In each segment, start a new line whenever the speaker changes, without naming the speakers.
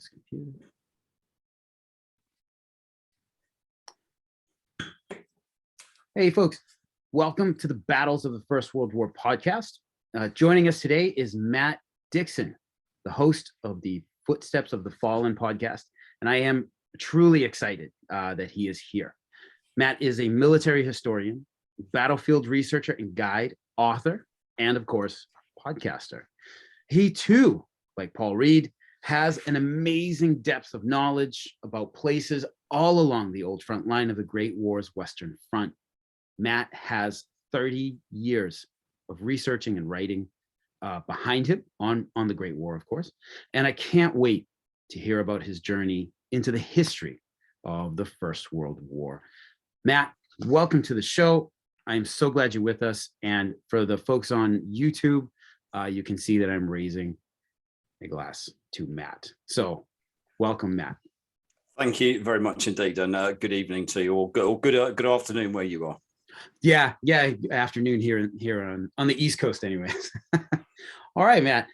this computer. Hey, folks. Welcome to the Battles of the First World War podcast. Joining us today is Matt Dixon, the host of the Footsteps of the Fallen podcast. And I am truly excited that he is here. Matt is a military historian, battlefield researcher and guide, author, and of course, podcaster. He too, like Paul Reed, has an amazing depth of knowledge about places all along the old front line of the Great War's Western Front. Matt has 30 years of researching and writing behind him on the Great War, of course. And I can't wait to hear about his journey into the history of the First World War. Matt, welcome to the show. I'm so glad you're with us. And for the folks on YouTube, you can see that I'm raising a glass to Matt. So welcome, Matt.
Thank you very much indeed. And good evening to you, or good afternoon where you are.
Yeah, afternoon here on the East Coast anyways. All right, Matt.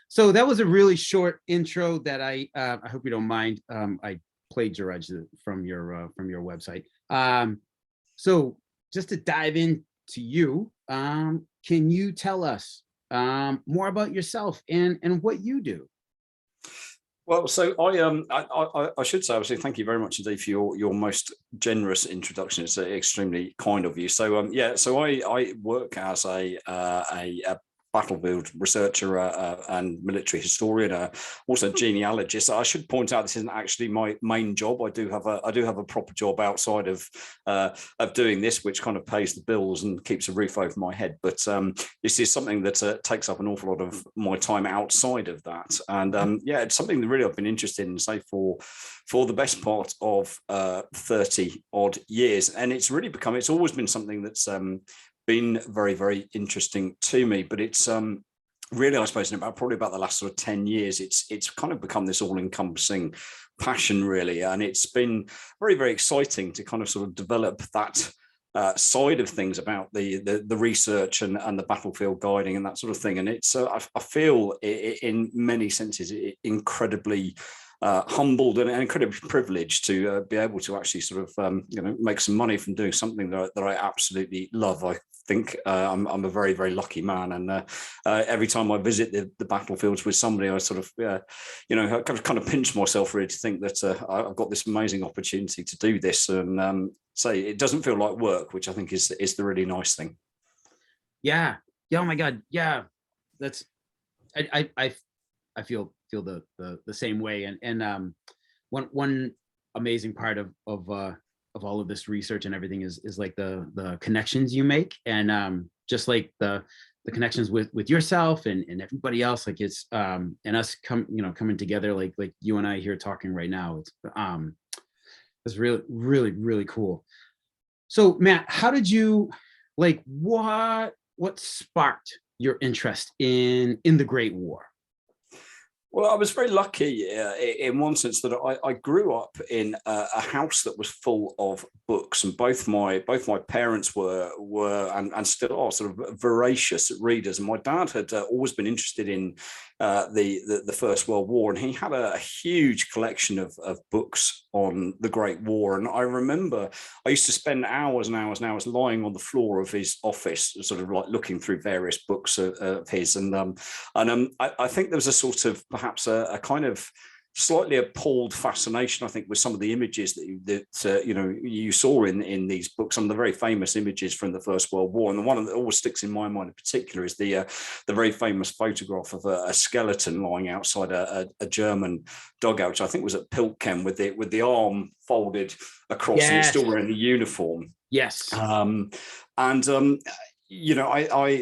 So that was a really short intro that I hope you don't mind. I plagiarized it from your website. So just to dive into you, can you tell us more about yourself and what you do?
Well, so I should say, obviously, thank you very much indeed for your most generous introduction. It's extremely kind of you. So so I work as a battlefield researcher and military historian, also genealogist. I should point out this isn't actually my main job. I do have a proper job outside of doing this, which kind of pays the bills and keeps a roof over my head. But this is something that takes up an awful lot of my time outside of that. And it's something that really I've been interested in, say, for the best part of 30 odd years. And it's always been something that's been very, very interesting to me, but it's really, I suppose, probably about the last sort of 10 years, it's kind of become this all-encompassing passion, really, and it's been very, very exciting to kind of sort of develop that side of things about the research and the battlefield guiding and that sort of thing. And it's I feel in many senses incredibly humbled and incredibly privileged to be able to actually sort of make some money from doing something that I absolutely love. I think I'm a very, very lucky man, and every time I visit the battlefields with somebody, I sort of kind of pinch myself really to think that I've got this amazing opportunity to do this, and say it doesn't feel like work, which I think is the really nice thing.
Yeah. Oh my God. Yeah. That's I feel the same way, and one amazing part of all of this research and everything is like the connections you make, and just like the connections with yourself and everybody else, like it's and us coming together like you and I here talking right now. It's really, really, really cool. So Matt, how did you what sparked your interest in the Great War?
Well, I was very lucky in one sense that I grew up in a house that was full of books, and both my parents were and still are sort of voracious readers. And my dad had always been interested in the First World War, and he had a huge collection of books on the Great War. And I remember I used to spend hours and hours and hours lying on the floor of his office, sort of like looking through various books of his. And I think there was a sort of perhaps a kind of slightly appalled fascination, I think, with some of the images that you saw in these books, some of the very famous images from the First World War. And the one that always sticks in my mind in particular is the very famous photograph of a skeleton lying outside a German dugout, which I think was at Piltken, with the arm folded across. Yes. And it's still wearing the uniform.
Yes.
I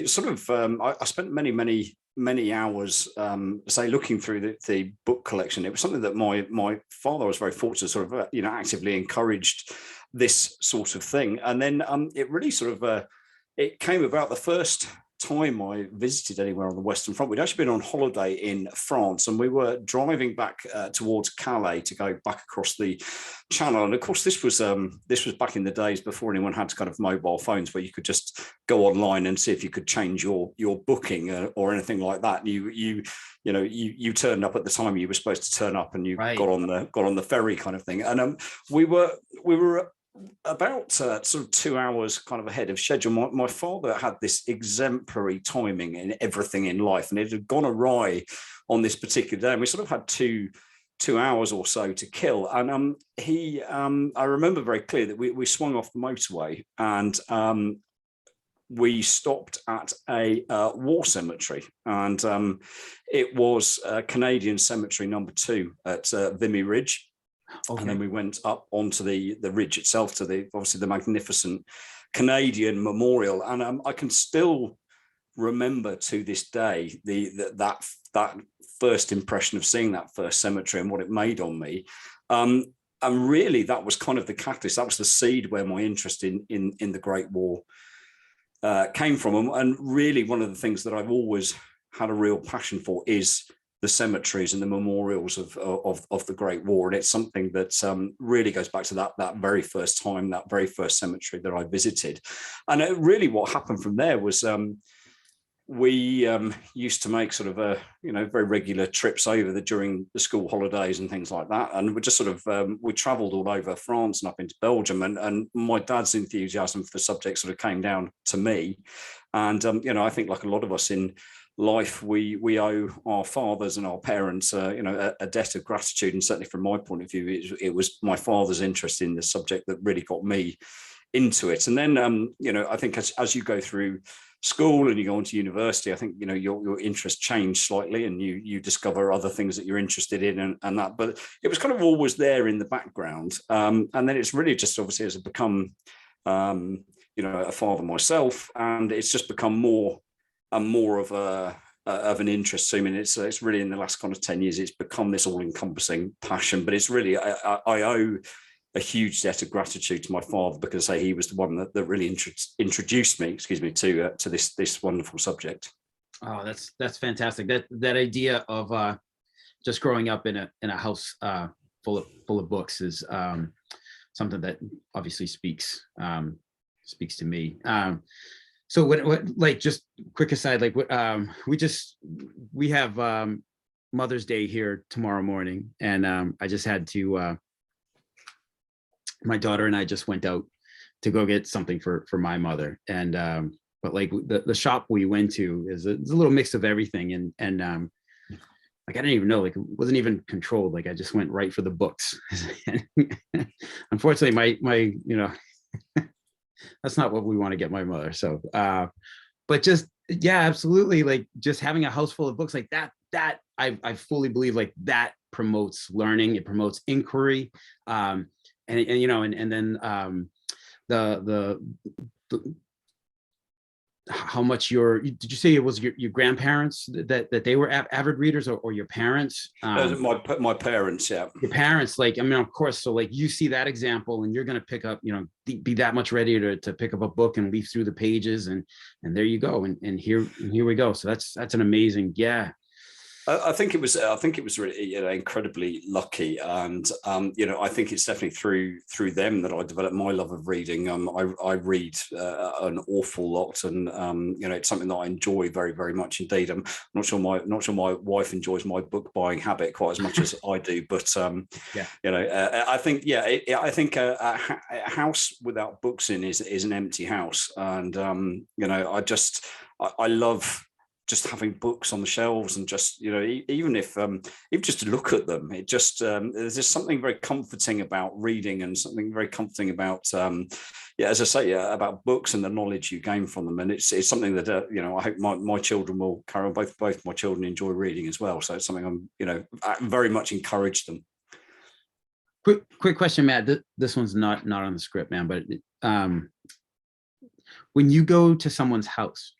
sort of I spent many hours, say, looking through the book collection. It was something that my father was very fortunate, sort of, actively encouraged this sort of thing. And then it really sort of, it came about the first time I visited anywhere on the Western Front. We'd actually been on holiday in France, and we were driving back towards Calais to go back across the Channel. And of course, this was back in the days before anyone had kind of mobile phones where you could just go online and see if you could change your booking or anything like that. You turned up at the time you were supposed to turn up, and you
Right.
got on the ferry kind of thing. And we were about sort of 2 hours kind of ahead of schedule. My father had this exemplary timing in everything in life, and it had gone awry on this particular day. And we sort of had two hours or so to kill. And I remember very clearly that we swung off the motorway, and we stopped at a war cemetery, and it was Canadian Cemetery number 2 at Vimy Ridge. Okay. And then we went up onto the ridge itself to obviously the magnificent Canadian memorial. And I can still remember to this day that first impression of seeing that first cemetery and what it made on me. And really, that was kind of the catalyst. That was the seed where my interest in the Great War came from. And really, one of the things that I've always had a real passion for is the cemeteries and the memorials of the Great War. And it's something that really goes back to that very first time, that very first cemetery that I visited. And really what happened from there was we used to make sort of very regular trips over during the school holidays and things like that. And we just sort of, we traveled all over France and up into Belgium, and my dad's enthusiasm for the subject sort of came down to me. And, I think like a lot of us in life, we owe our fathers and our parents, a debt of gratitude. And certainly from my point of view, it was my father's interest in the subject that really got me into it. And then, I think as you go through school and you go into university, I think, your interest changed slightly, and you discover other things that you're interested in and that, but it was kind of always there in the background. And then it's really just obviously as I've become, a father myself, and it's just become more and more of an interest to me. And it's really in the last kind of 10 years, it's become this all-encompassing passion. But it's really, I owe a huge debt of gratitude to my father, because he was the one that really introduced me, to this wonderful subject.
Oh, that's fantastic. That idea of just growing up in a house full of books is something that obviously speaks to me. So what like, just quick aside, like we have Mother's Day here tomorrow morning, and I just had to my daughter and I just went out to go get something for my mother, and but like the shop we went to is a little mix of everything, and like I didn't even know, like it wasn't even controlled, like I just went right for the books. Unfortunately, my that's not what we want to get my mother. So but just, yeah, absolutely, like just having a house full of books like that I fully believe like that promotes learning, it promotes inquiry, and then the how much did you say it was your grandparents that they were avid readers, or your parents?
My parents, yeah.
Your parents, like, I mean, of course, so like you see that example and you're going to pick up, be that much ready to pick up a book and leaf through the pages, and there you go, and here we go. So that's an amazing, yeah.
I think it was really incredibly lucky, and I think it's definitely through them that I developed my love of reading. I read an awful lot, and it's something that I enjoy very, very much indeed. I'm not sure my wife enjoys my book buying habit quite as much as I do, but I think a house without books in is an empty house, and I love just having books on the shelves, and just even if just to look at them, it just there's just something very comforting about reading, and something very comforting about as I say, about books and the knowledge you gain from them. And it's something that I hope my children will carry on. Both my children enjoy reading as well, so it's something I very much encourage them.
Quick question, Matt. This one's not on the script, man, but when you go to someone's house,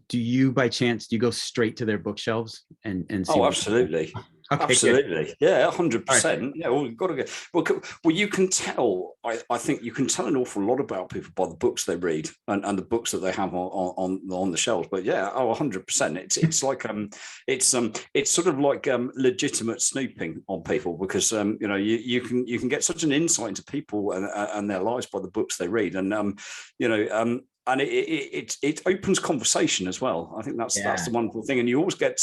do you by chance go straight to their bookshelves and see?
Oh, absolutely.
Okay,
Absolutely. Yeah,
All right.
100%. Yeah, well, we've got to go. Well, you can tell, I think you can tell an awful lot about people by the books they read and the books that they have on the shelves. But yeah, 100%. It's like it's sort of like legitimate snooping on people, because you can get such an insight into people and their lives by the books they read. And and it opens conversation as well. I think that's the wonderful thing. And you always get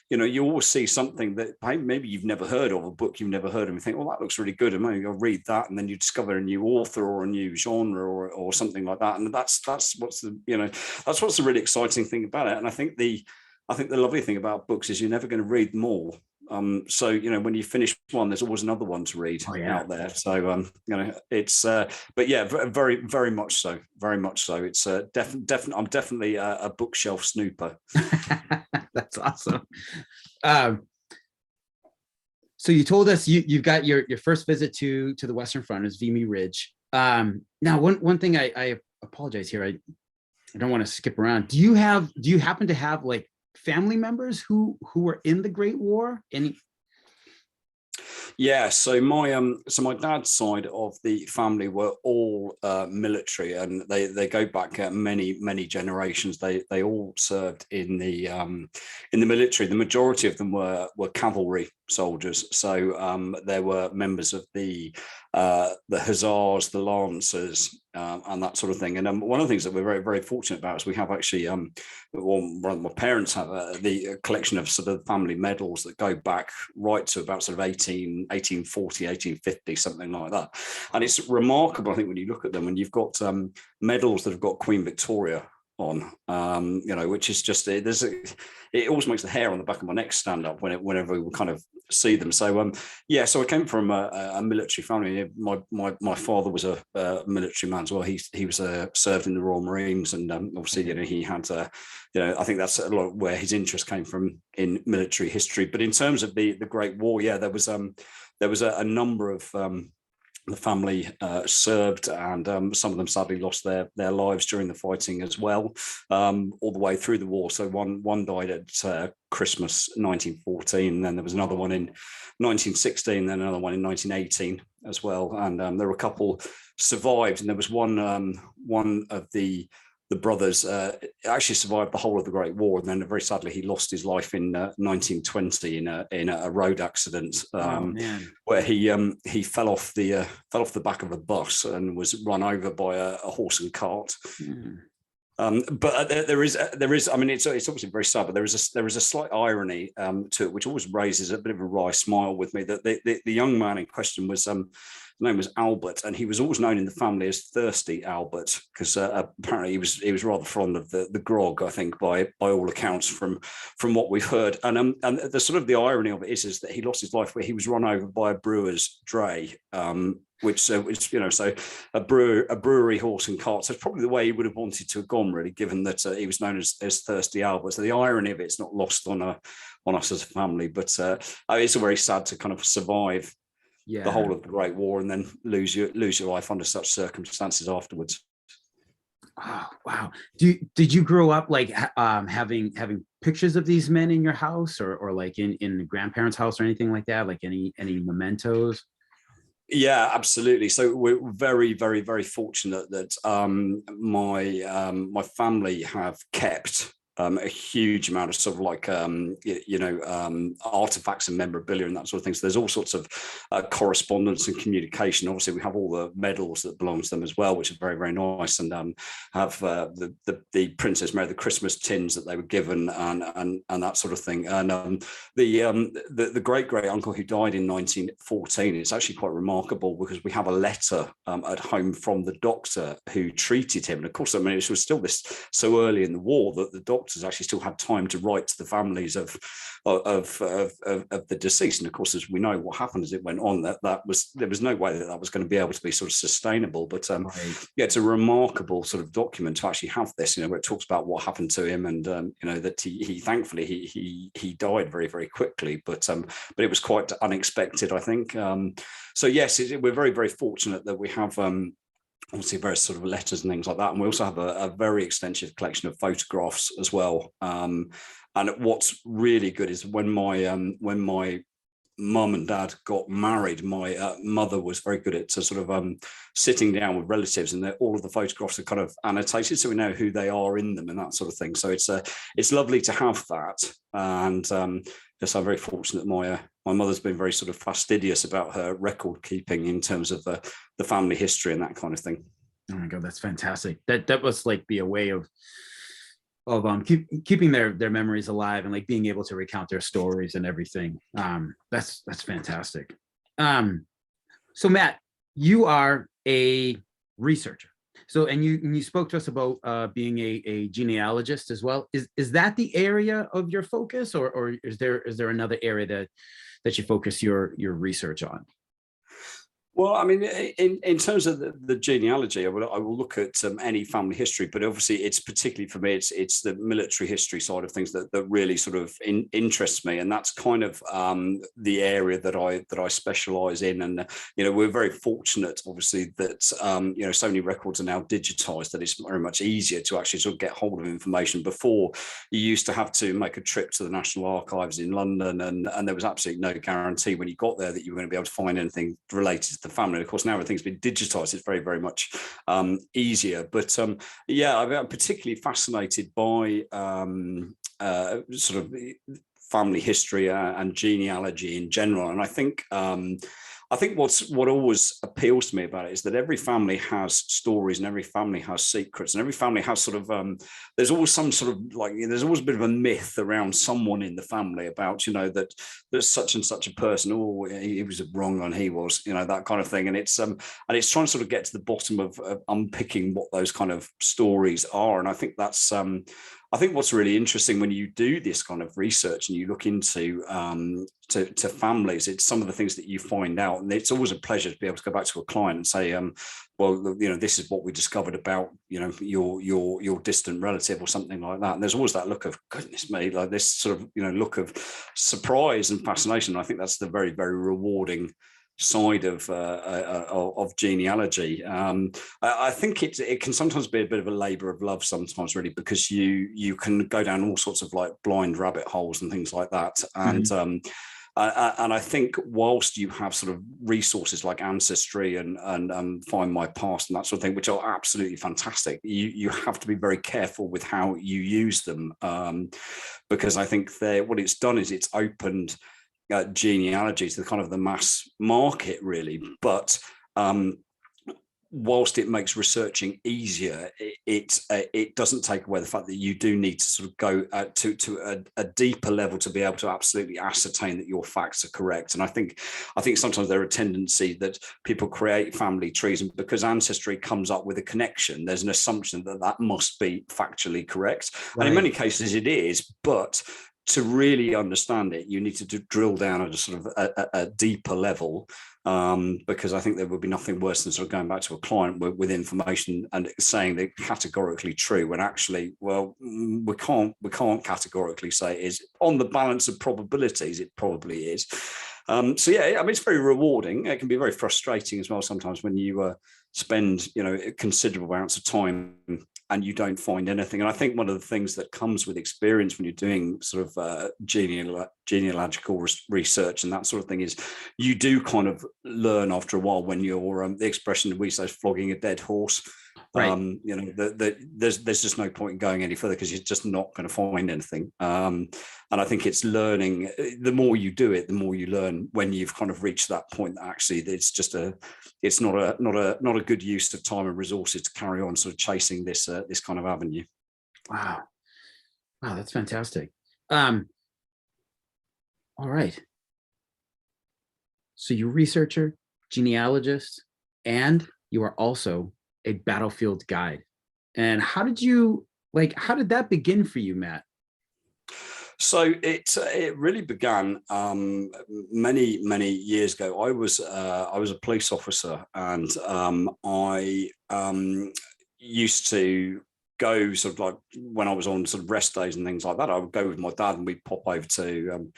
you always see something that maybe you've never heard of, a book you've never heard of, and you think, well, that looks really good, and maybe you'll read that, and then you discover a new author or a new genre or something like that. And that's what's the really exciting thing about it. And I think the lovely thing about books is you're never going to read them all. So when you finish one, there's always another one to read out there. So it's but yeah, very, very much so, very much so. It's definitely I'm definitely a bookshelf snooper.
That's awesome. So you told us you've got your first visit to the Western Front is Vimy Ridge. Now one thing I apologize here, I don't want to skip around. Do you happen to have like family members who were in the Great War? Any?
Yeah, so my dad's side of the family were all military, and they go back many generations. They all served in the military. The majority of them were cavalry soldiers. So there were members of the Hussars, the Lancers, and that sort of thing. And one of the things that we're very, very fortunate about is we have actually, my parents have the collection of sort of family medals that go back right to about sort of 1840, 1850, something like that. And it's remarkable, I think, when you look at them, and you've got medals that have got Queen Victoria on, which is just it always makes the hair on the back of my neck stand up whenever we kind of see them. So so I came from a military family. My father was a military man as well. He was served in the Royal Marines, and obviously he had I think that's a lot where his interest came from in military history. But in terms of the Great War, there was a number of the family served, and some of them sadly lost their lives during the fighting as well, all the way through the war. So one died at Christmas 1914, and then there was another one in 1916, then another one in 1918 as well. And there were a couple survived, and there was one of the brothers actually survived the whole of the Great War, and then very sadly he lost his life in 1920 in a road accident where he fell off the back of a bus and was run over by a horse and cart. But there is I mean, it's obviously very sad, but there is a slight irony to it, which always raises a bit of a wry smile with me, that the young man in question was his name was Albert, and he was always known in the family as Thirsty Albert, because apparently he was rather fond of the grog, I think, by all accounts from what we've heard. And the sort of the irony of it is that he lost his life where he was run over by a brewer's dray, which so a brewery horse and cart. So it's probably the way he would have wanted to have gone, really, given that he was known as Thirsty Albert. So the irony of it's not lost on us as a family, but it's very sad to kind of survive the whole of the Great War and then lose your life under such circumstances afterwards.
Oh, wow. Did you grow up like having pictures of these men in your house, or like in the grandparents' house or anything like that? Like any mementos?
Yeah, absolutely. So we're very, very, very fortunate that my family have kept a huge amount of sort of like artifacts and memorabilia and that sort of thing. So there's all sorts of correspondence and communication. Obviously, we have all the medals that belong to them as well, which are very, very nice, and have the Princess Mary, the Christmas tins that they were given, and that sort of thing. And the great uncle who died in 1914, it's actually quite remarkable, because we have a letter at home from the doctor who treated him. And of course, I mean, it was still so early in the war that the doctors actually still had time to write to the families of the deceased. And of course, as we know, what happened as it went on, there was no way that was going to be able to be sort of sustainable. But it's a remarkable sort of document to actually have this, where it talks about what happened to him, and that he thankfully he died very, very quickly, but it was quite unexpected, I think. So yes, we're very, very fortunate that we have obviously various sort of letters and things like that, and we also have a very extensive collection of photographs as well. And what's really good is when my mum and dad got married, my mother was very good at sort of sitting down with relatives, and all of the photographs are kind of annotated, so we know who they are in them and that sort of thing. So it's lovely to have that. And yes, I'm very fortunate that my mother's been very sort of fastidious about her record keeping in terms of the family history and that kind of thing.
Oh my God, that's fantastic. That must like be a way of keeping their memories alive and like being able to recount their stories and everything. That's fantastic. So Matt, you are a researcher. So and you spoke to us about being a genealogist as well. Is that the area of your focus, or is there another area that you focus your research on?
Well, I mean, in terms of the genealogy, I will look at any family history, but obviously, it's particularly for me, it's the military history side of things that really sort of interests me, and that's kind of the area that I specialise in. And we're very fortunate, obviously, that so many records are now digitised that it's very much easier to actually sort of get hold of information. Before, you used to have to make a trip to the National Archives in London, and there was absolutely no guarantee when you got there that you were going to be able to find anything related to the family. And of course, now everything's been digitized, it's very, very much easier. But yeah, I'm particularly fascinated by sort of family history and genealogy in general. And I think what always appeals to me about it is that every family has stories, and every family has secrets, and every family has sort of there's always some sort of there's always a bit of a myth around someone in the family about that there's such and such a person. Oh, he was wrong and he was that kind of thing. And it's trying to sort of get to the bottom of unpicking what those kind of stories are. And I think that's I think what's really interesting when you do this kind of research and you look into to families, it's some of the things that you find out, and it's always a pleasure to be able to go back to a client and say, well, this is what we discovered about your distant relative or something like that. And there's always that look of goodness me, like this sort of look of surprise and fascination. And I think that's the very, very rewarding side of genealogy. I think it can sometimes be a bit of a labor of love sometimes, really, because you can go down all sorts of like blind rabbit holes and things like that. And and I think whilst you have sort of resources like Ancestry and Find My Past and that sort of thing, which are absolutely fantastic, you have to be very careful with how you use them, because I think what it's done is it's opened genealogy to kind of the mass market, really. But whilst it makes researching easier, it doesn't take away the fact that you do need to sort of go to a deeper level to be able to absolutely ascertain that your facts are correct. And I think sometimes there are a tendency that people create family trees, and because Ancestry comes up with a connection, there's an assumption that must be factually correct. Right. And in many cases it is, but to really understand it, you need to drill down at a sort of a deeper level, because I think there would be nothing worse than sort of going back to a client with information and saying they're categorically true when actually, well, we can't categorically say it is. On the balance of probabilities, it probably is. So yeah, I mean, it's very rewarding. It can be very frustrating as well sometimes when you spend considerable amounts of time and you don't find anything. And I think one of the things that comes with experience when you're doing sort of genealogical research and that sort of thing is you do kind of learn after a while when you're the expression we say is flogging a dead horse. Right. There's just no point in going any further because you're just not going to find anything. And I think it's learning. The more you do it, the more you learn when you've kind of reached that point that actually it's not a good use of time and resources to carry on sort of chasing this kind of avenue.
Wow, that's fantastic. All right. So you're a researcher, genealogist, and you are also a battlefield guide. And how did that begin for you, Matt?
So it really began many years ago. I was a police officer, and I used to go sort of like when I was on sort of rest days and things like that, I would go with my dad and we'd pop over to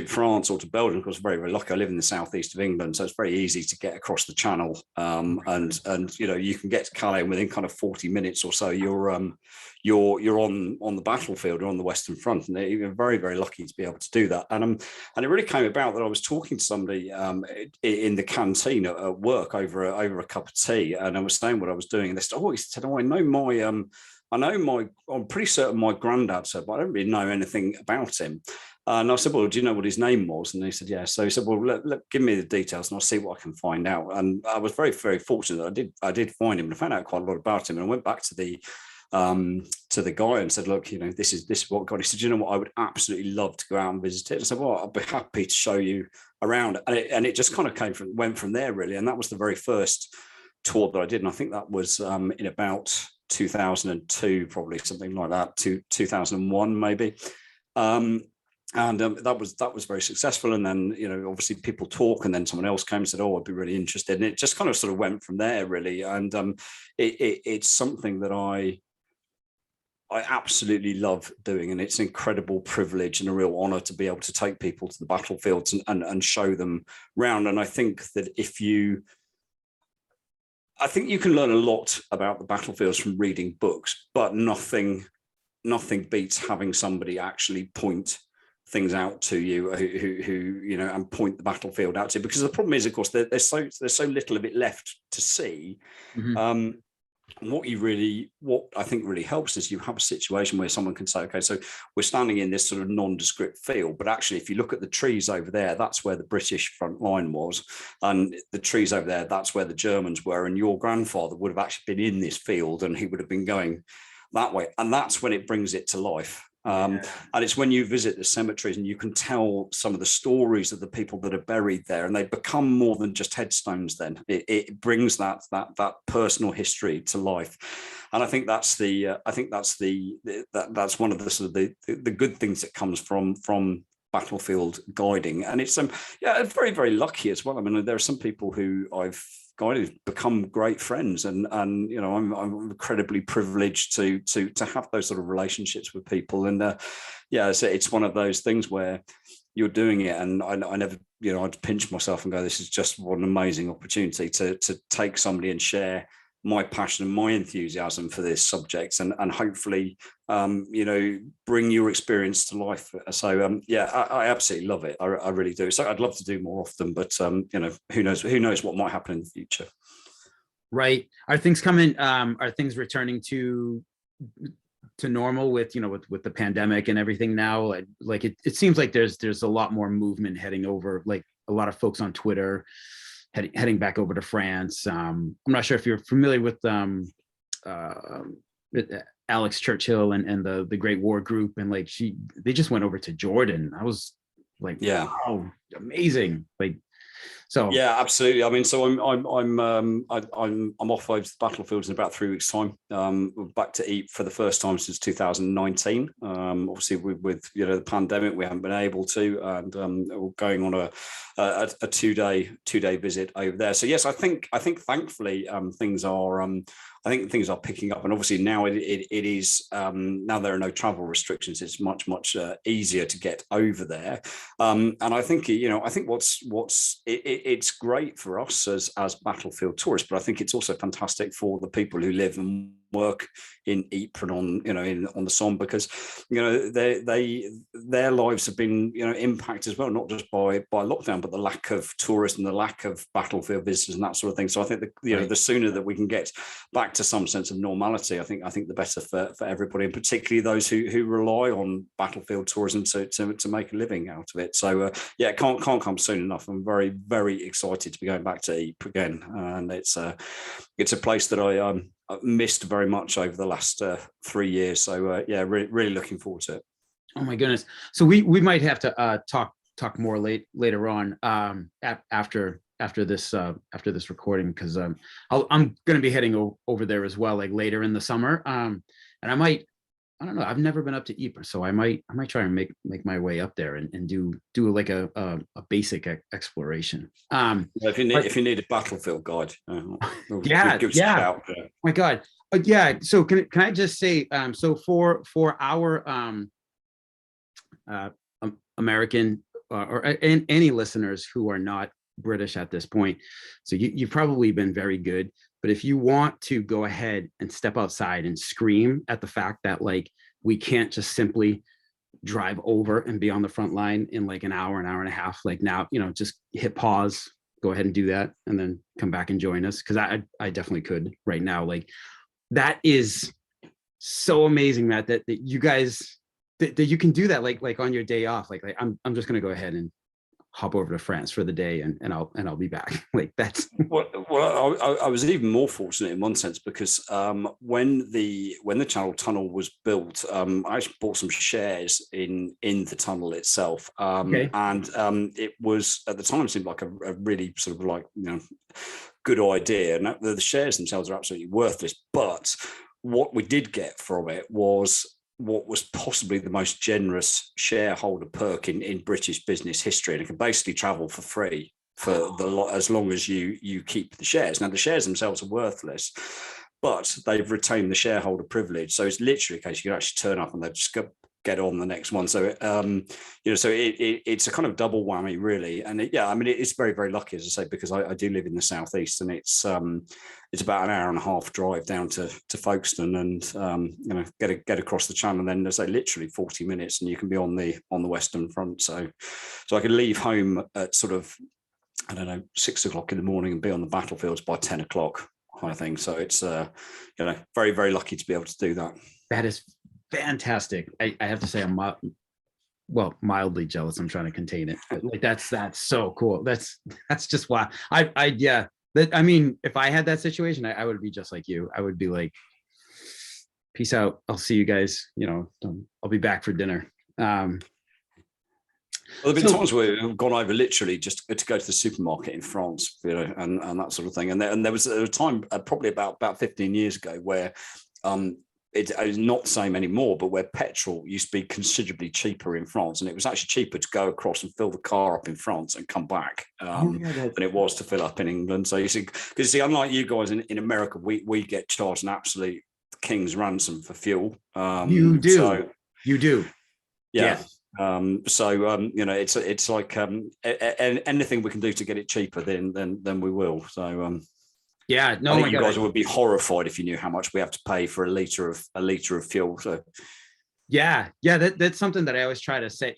France or to Belgium. Of course, very, very lucky. I live in the southeast of England, so it's very easy to get across the channel. And you know, you can get to Calais within kind of 40 minutes or so. You're on the battlefield or on the Western Front, and you're very, very lucky to be able to do that. And it really came about that I was talking to somebody in the canteen at work over a cup of tea, and I was saying what I was doing, and they said, "Oh," he said, "Oh, I'm pretty certain my granddad said, but I don't really know anything about him." And I said, "Well, do you know what his name was?" And he said, "Yeah." So he said, "Well, give me the details and I'll see what I can find out." And I was very, very fortunate that I did find him and I found out quite a lot about him. And I went back to the guy and said, "Look, you know, this is what God." He said, "You know what? I would absolutely love to go out and visit it." I said, "Well, I'll be happy to show you around." And it just kind of went from there, really. And that was the very first tour that I did. And I think that was in about 2002, probably something like that, 2001 maybe. That was very successful. And then, you know, obviously people talk, and then someone else came and said, "Oh, I'd be really interested." And it just kind of sort of went from there, really. And it's something that I absolutely love doing, and it's an incredible privilege and a real honor to be able to take people to the battlefields and show them round. And I think that I think you can learn a lot about the battlefields from reading books, but nothing beats having somebody actually point things out to you who you know, and point the battlefield out to you. Because the problem is, of course, there's so little of it left to see.
Mm-hmm.
What I think really helps is you have a situation where someone can say, "Okay, so we're standing in this sort of nondescript field, but actually if you look at the trees over there, that's where the British front line was, and the trees over there, that's where the Germans were, and your grandfather would have actually been in this field and he would have been going that way." And that's when it brings it to life. And it's when you visit the cemeteries and you can tell some of the stories of the people that are buried there, and they become more than just headstones. Then it brings that personal history to life. And I think that's that's one of the sort of the good things that comes from battlefield guiding. And it's very, very lucky as well. I mean, there are some people who I've guided become great friends, and you know, I'm incredibly privileged to have those sort of relationships with people. And it's one of those things where you're doing it, and I never, you know, I'd pinch myself and go, "This is just what an amazing opportunity to take somebody and share my passion and my enthusiasm for this subject, and hopefully you know, bring your experience to life." So I absolutely love it. I really do. So I'd love to do more often, but you know, who knows what might happen in the future.
Right. Are things coming? Are things returning to normal with, you know, with the pandemic and everything now? Like it seems like there's a lot more movement heading over, like a lot of folks on Twitter heading back over to France. I'm not sure if you're familiar with Alex Churchill and the Great War Group, and like they just went over to Jordan. I was like,
yeah,
wow, amazing. Like, so
yeah, absolutely. I mean, so I'm off over to the battlefields in about 3 weeks' time. We're back to Ypres for the first time since 2019. Obviously, with you know, the pandemic, we haven't been able to, and we're going on a two-day visit over there. So yes, I think thankfully things are. I think things are picking up, and obviously now it is now there are no travel restrictions. It's much easier to get over there, and I think, you know, I think it's great for us as battlefield tourists, but I think it's also fantastic for the people who live and work in Ypres and on the Somme, because you know their lives have been, you know, impacted as well, not just by lockdown, but the lack of tourism, the lack of battlefield visitors and that sort of thing. So I think the sooner that we can get back to some sense of normality, I think the better for everybody, and particularly those who rely on battlefield tourism to make a living out of it. So it can't come soon enough. I'm very, very excited to be going back to Ypres again, and it's a place that I missed very much over the last 3 years. So really looking forward to it.
Oh my goodness! So we might have to talk more later on after this recording, because I'm going to be heading over there as well, like later in the summer, and I I don't know. I've never been up to Ypres, so I might try and make my way up there and do like a basic exploration.
If you need a battlefield guide,
Yeah,
give us a
yeah.
shout.
My God. Yeah. So can I just say, so for our uh, American or any listeners who are not British at this point, so you've probably been very good. But if you want to go ahead and step outside and scream at the fact that like we can't just simply drive over and be on the front line in like an hour and a half, like now, just hit pause, go ahead and do that, and then come back and join us, because I definitely could right now. Like that is so amazing, Matt, that you guys that you can do that like on your day off. Like I'm just gonna go ahead and hop over to France for the day and I'll be back. Like that's
well, I was even more fortunate in one sense, because when the Channel Tunnel was built, I actually bought some shares in the tunnel itself,
okay.
And it was at the time seemed like a really sort of like good idea, and the shares themselves are absolutely worthless. But what we did get from it was what was possibly the most generous shareholder perk in British business history, and it can basically travel for free for as long as you keep the shares. Now the shares themselves are worthless, but they've retained the shareholder privilege, so it's literally a case you can actually turn up and they just get on the next one. So so it's a kind of double whammy really. And it's very, very lucky, as I say, because I do live in the southeast, and it's about an hour and a half drive down to Folkestone, and get across the channel, and then there's literally 40 minutes and you can be on the Western Front. So I could leave home at sort of 6 o'clock in the morning and be on the battlefields by 10 o'clock kind of thing. So it's very, very lucky to be able to do that.
That is fantastic. I have to say I'm mildly jealous. I'm trying to contain it. But like that's so cool. That's just why I mean, if I had that situation, I would be just like you. I would be like, peace out. I'll see you guys. I'll be back for dinner.
Well, there've been times where we've gone over literally just to go to the supermarket in France, and that sort of thing. And there was a time, probably about 15 years ago, where it's not the same anymore, but where petrol used to be considerably cheaper in France, and it was actually cheaper to go across and fill the car up in France and come back than it was to fill up in England. So you see, because unlike you guys in America, we get charged an absolute king's ransom for fuel.
You do.
Yeah. It's like anything we can do to get it cheaper, then we will. So
yeah, no,
I think you guys would be horrified if you knew how much we have to pay for a liter of fuel. So
yeah, that's something that I always try to say.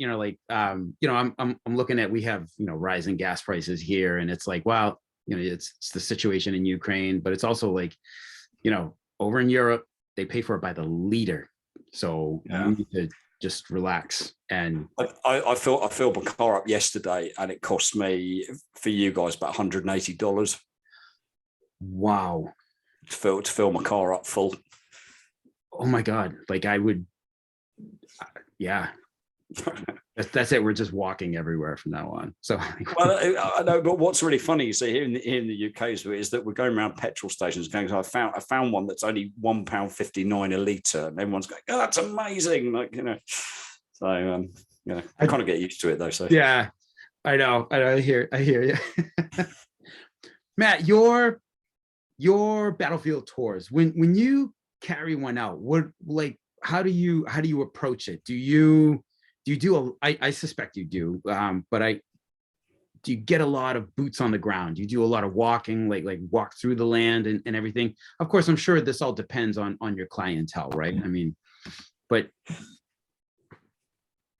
I'm looking at, we have rising gas prices here, and it's like, well, it's the situation in Ukraine, but it's also like, over in Europe they pay for it by the liter, so you need to just relax. And
I filled my car up yesterday, and it cost me, for you guys, about $180.
Wow.
To fill my car up full.
Oh my God. Like I would, yeah. That's it. We're just walking everywhere from now on. So
well, I know, but what's really funny, you see, here in the UK is that we're going around petrol stations going, I found one that's only £1.59 a litre, and everyone's going, oh, that's amazing. So I kind of get used to it though. So
yeah, I know. I hear you. Matt, your battlefield tours, when you carry one out, how do you approach it? Do you do I suspect you do, but do you get a lot of boots on the ground? Do you do a lot of walking, like walk through the land and everything? Of course, I'm sure this all depends on your clientele, right? I mean, but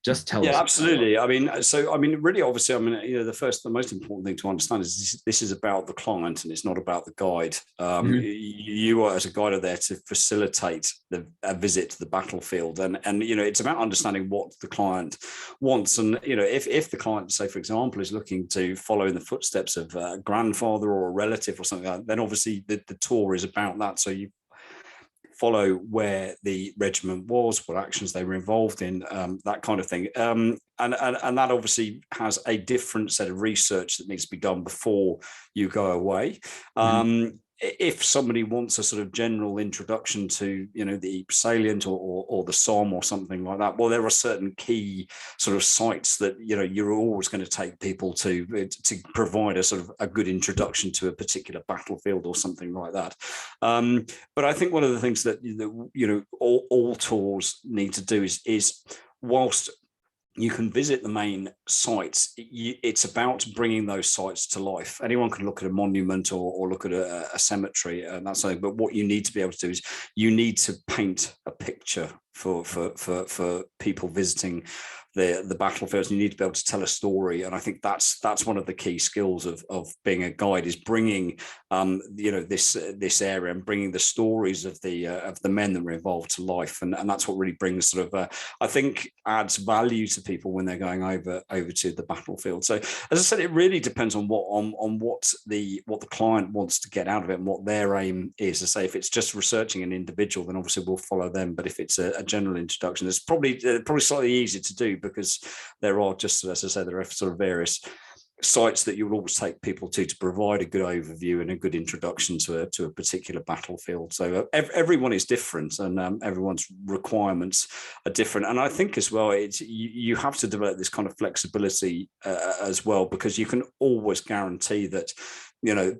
just tell us.
Yeah, absolutely. Really, obviously, the most important thing to understand is this is about the client, and it's not about the guide. You are, as a guide, are there to facilitate a visit to the battlefield, and it's about understanding what the client wants. And if the client, say for example, is looking to follow in the footsteps of a grandfather or a relative or something like that, then obviously the tour is about that. So you follow where the regiment was, what actions they were involved in, that kind of thing. And that obviously has a different set of research that needs to be done before you go away. if somebody wants a sort of general introduction to, the Ypres salient or the Somme or something like that, well, there are certain key sort of sites that, you're always going to take people to provide a sort of a good introduction to a particular battlefield or something like that. But I think one of the things that, all tours need to do is whilst you can visit the main sites, it's about bringing those sites to life. Anyone can look at a monument or look at a cemetery and that's something, but what you need to be able to do is you need to paint a picture for people visiting the battlefields. You need to be able to tell a story, and I think that's one of the key skills of being a guide, is bringing this area and bringing the stories of the men that were involved to life, and that's what really brings sort of I think adds value to people when they're going over to the battlefield. So as I said, it really depends on what the client wants to get out of it and what their aim is. To say, if it's just researching an individual, then obviously we'll follow them, but if it's a general introduction, it's probably slightly easier to do, because there are, just as I said, there are sort of various sites that you will always take people to provide a good overview and a good introduction to a particular battlefield. So everyone is different, and everyone's requirements are different. And I think as well, you have to develop this kind of flexibility as well, because you can always guarantee that,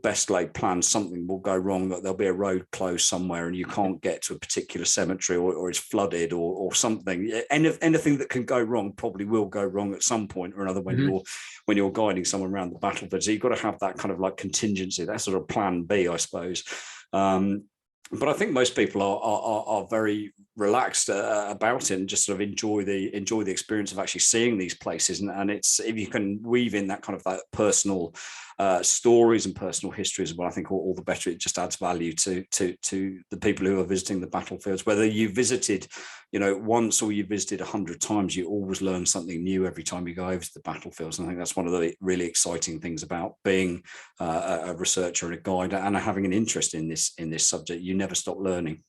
best laid plans, something will go wrong, that there'll be a road closed somewhere and you can't get to a particular cemetery, or it's flooded or something. Anything that can go wrong probably will go wrong at some point or another when you're guiding someone around the battlefield. So you've got to have that kind of like contingency, that sort of plan B, I suppose. But I think most people are very relaxed about it and just sort of enjoy the experience of actually seeing these places. And it's, if you can weave in that kind of that personal stories and personal histories, well, I think all the better. It just adds value to the people who are visiting the battlefields. Whether you visited, once or you visited 100 times, you always learn something new every time you go over to the battlefields. And I think that's one of the really exciting things about being a researcher and a guide and having an interest in this subject. You never stop learning.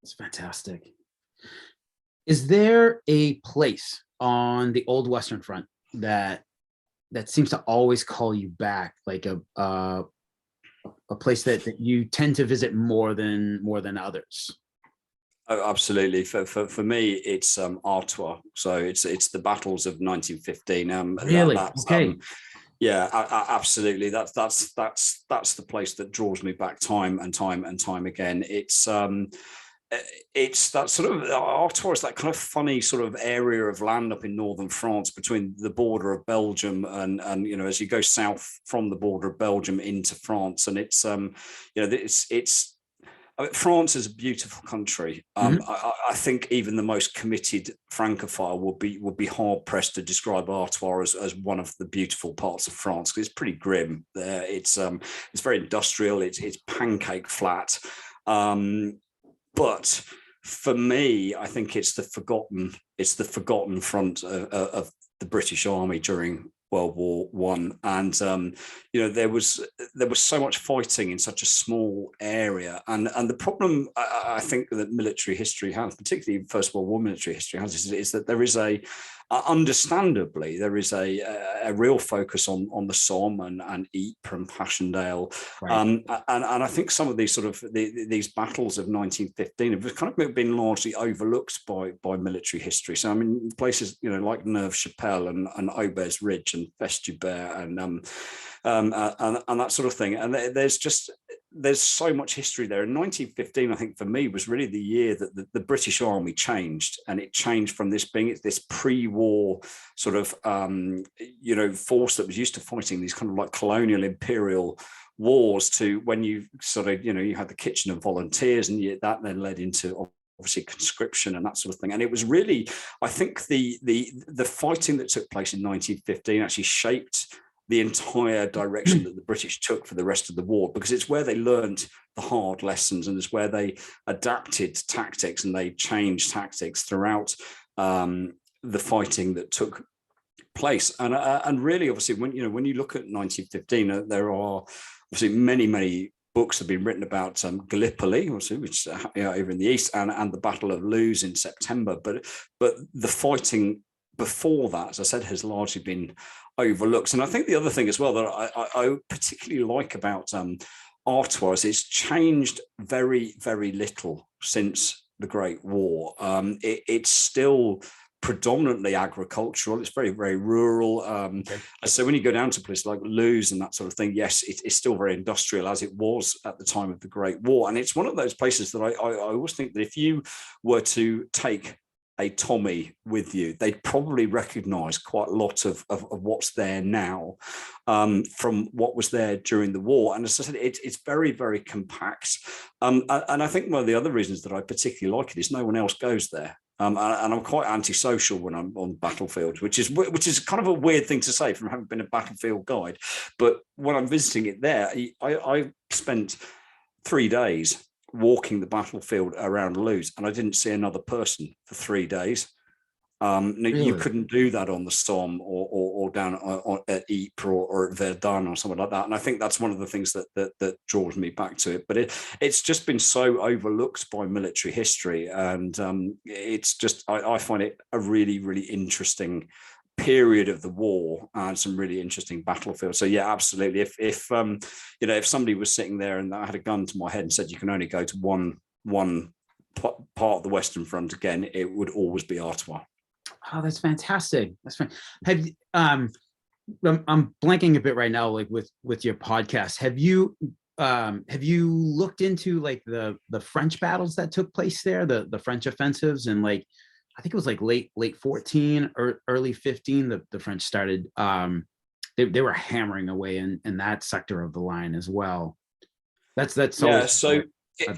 It's fantastic. Is there a place on the Old Western Front that seems to always call you back, like a place that you tend to visit more than others?
Oh, absolutely. For me, it's Artois. So it's the battles of 1915.
Really? Okay.
Yeah, absolutely. That's the place that draws me back time and time again. It's that sort of, Artois is that kind of funny sort of area of land up in northern France between the border of Belgium and as you go south from the border of Belgium into France, and it's France is a beautiful country. I think even the most committed Francophile would be hard pressed to describe Artois as one of the beautiful parts of France, because it's pretty grim there. It's very industrial. It's pancake flat. But for me, I think it's the forgotten front of the British Army during World War One, and there was so much fighting in such a small area, and the problem I think that military history has, particularly First World War military history has, is that there is understandably there is a real focus on the Somme and Ypres and Passchendaele, right. And I think some of these sort of these battles of 1915 have kind of been largely overlooked by military history. So I mean, places like Neuve Chapelle and Aubers Ridge and Festubert and that sort of thing, and there's so much history there. In 1915, I think for me was really the year that the British Army changed, and it changed from this being this pre-war sort of force that was used to fighting these kind of like colonial imperial wars, to when you sort of you had the Kitchener Volunteers, and that then led into obviously conscription and that sort of thing. And it was really, I think the fighting that took place in 1915 actually shaped the entire direction that the British took for the rest of the war, because it's where they learned the hard lessons, and it's where they adapted tactics and they changed tactics throughout the fighting that took place. And really, obviously, when you look at 1915, there are obviously many books have been written about Gallipoli, obviously, which over in the east, and the Battle of Loos in September. But the fighting before that, as I said, has largely been overlooked. And I think the other thing as well that I particularly like about art-wise, it's changed very, very little since the Great War. It's still predominantly agricultural. It's very, very rural.
Okay.
So when you go down to places like Lewes and that sort of thing, yes, it's still very industrial as it was at the time of the Great War. And it's one of those places that I always think that if you were to take a Tommy with you, they'd probably recognize quite a lot of what's there now from what was there during the war. And as I said, it's very, very compact. And I think one of the other reasons that I particularly like it is no one else goes there. And I'm quite antisocial when I'm on battlefields, which is kind of a weird thing to say from having been a battlefield guide. But when I'm visiting it there, I spent 3 days walking the battlefield around Lewes, and I didn't see another person for 3 days.
Really?
You couldn't do that on the Somme or down at Ypres or at Verdun or something like that. And I think that's one of the things that draws me back to it. But it's just been so overlooked by military history, and it's just I find it a really, really interesting period of the war and some really interesting battlefields. So yeah, absolutely. If somebody was sitting there and I had a gun to my head and said you can only go to one part of the Western Front again, it would always be Artois.
Oh, that's fantastic. That's fine. I'm blanking a bit right now, like with your podcast. Have you looked into like the French battles that took place there, the French offensives, and like I think it was like late 14 or early 15, the French started, they were hammering away in that sector of the line as well. That's
yeah. So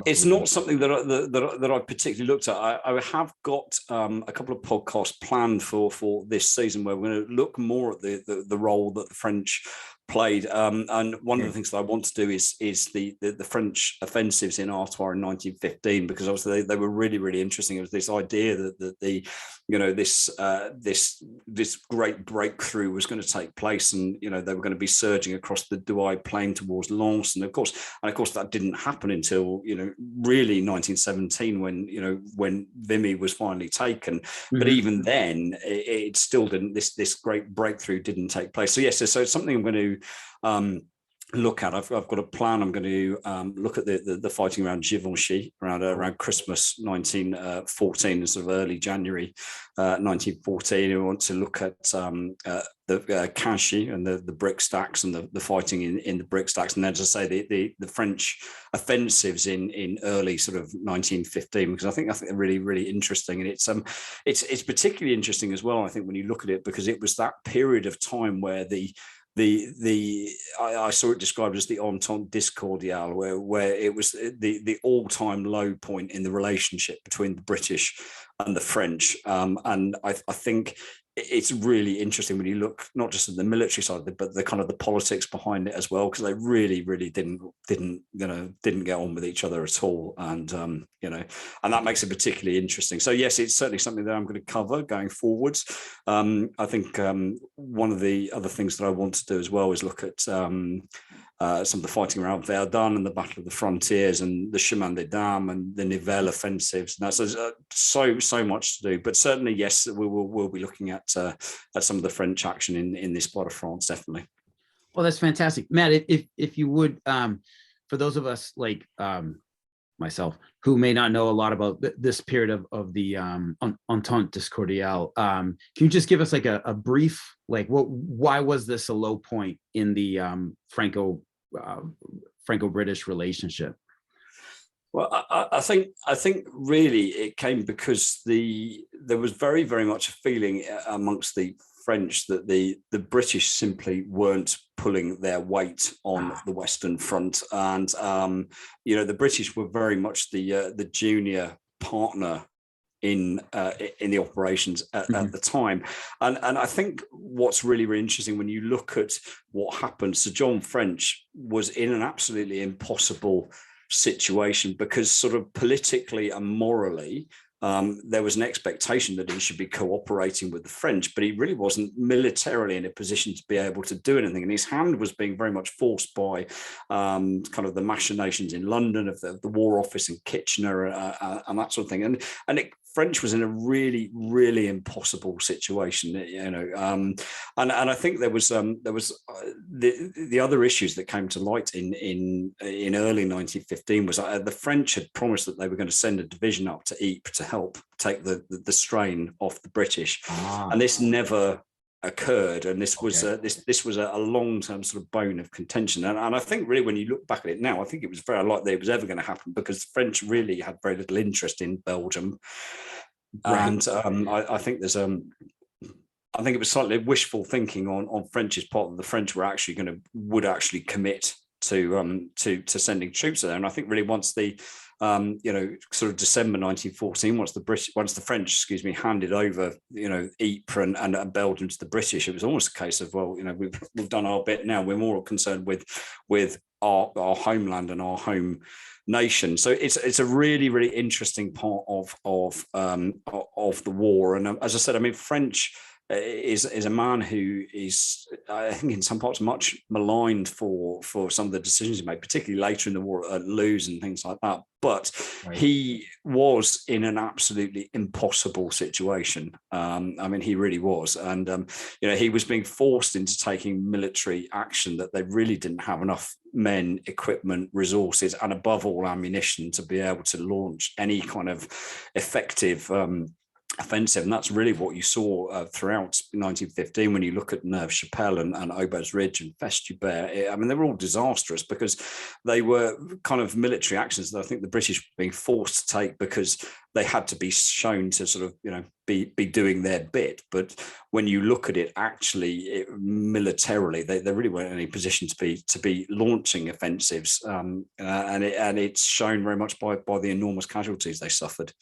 it's not something that I particularly looked at. I have got a couple of podcasts planned for this season where we're going to look more at the role that the French played. And one of the things that I want to do is the French offensives in Artois in 1915, because obviously they were really, really interesting. It was this idea that this great breakthrough was going to take place, and they were going to be surging across the Douai plain towards Lens, and of course that didn't happen until really 1917 when Vimy was finally taken. Mm-hmm. But even then, it still didn't. This great breakthrough didn't take place. So yes, so it's something I'm going to look at. I've got a plan. I'm going to look at the fighting around Givenchy around Christmas 1914 sort of early January 1914. I want to look at the Canchy and the brick stacks and the fighting in the brick stacks, and then, as I say, the French offensives in early sort of 1915, because I think they're really, really interesting. And it's particularly interesting as well, I think, when you look at it, because it was that period of time where I saw it described as the entente discordiale, where it was the all-time low point in the relationship between the British and the French. And I think it's really interesting when you look not just at the military side, but the kind of the politics behind it as well, because they really, really didn't get on with each other at all, and and that makes it particularly interesting. So yes, it's certainly something that I'm going to cover going forwards. I think one of the other things that I want to do as well is look at some of the fighting around Verdun and the Battle of the Frontiers and the Chemin des Dames and the Nivelle offensives. And that's so much to do. But certainly, yes, we'll be looking at some of the French action in this part of France, definitely.
Well, that's fantastic, Matt. If you would, for those of us like myself who may not know a lot about this period of the entente discordiale, can you just give us like a brief, like why was this a low point in the Franco-British relationship?
Well, I think really it came because there was very, very much a feeling amongst the French that the British simply weren't pulling their weight on the Western Front, and the British were very much the junior partner in the operations at the time. And I think what's really, really interesting when you look at what happened, Sir John French was in an absolutely impossible situation, because sort of politically and morally, there was an expectation that he should be cooperating with the French, but he really wasn't militarily in a position to be able to do anything. And his hand was being very much forced by kind of the machinations in London of the War Office in Kitchener and that sort of thing. And it French was in a really, really impossible situation, and I think there was the other issues that came to light in early 1915 was the French had promised that they were going to send a division up to Ypres to help take the strain off the British, and this never occurred, and this was this was a long-term sort of bone of contention, and I think really when you look back at it now, I think it was very unlikely it was ever going to happen because the French really had very little interest in Belgium, and I think there's I think it was slightly wishful thinking on French's part that the French would actually commit to sending troops there, and I think really once the sort of December 1914, once the French, handed over, Ypres and Belgium to the British, it was almost a case of, well, we've done our bit now. We're more concerned with our homeland and our home nation. So it's a really, really interesting part of the war. And as I said, I mean, French is a man who is, I think, in some parts much maligned for some of the decisions he made, particularly later in the war at Loos and things like that. But he was in an absolutely impossible situation. I mean, he really was, and he was being forced into taking military action that they really didn't have enough men, equipment, resources, and above all, ammunition to be able to launch any kind of effective offensive, and that's really what you saw throughout 1915 when you look at Neuve Chapelle and Aubers Ridge and Festubert. I mean, they were all disastrous because they were kind of military actions that I think the British were being forced to take because they had to be shown to sort of be doing their bit. But when you look at it actually militarily, they really weren't in any position to be launching offensives, and it's shown very much by the enormous casualties they suffered.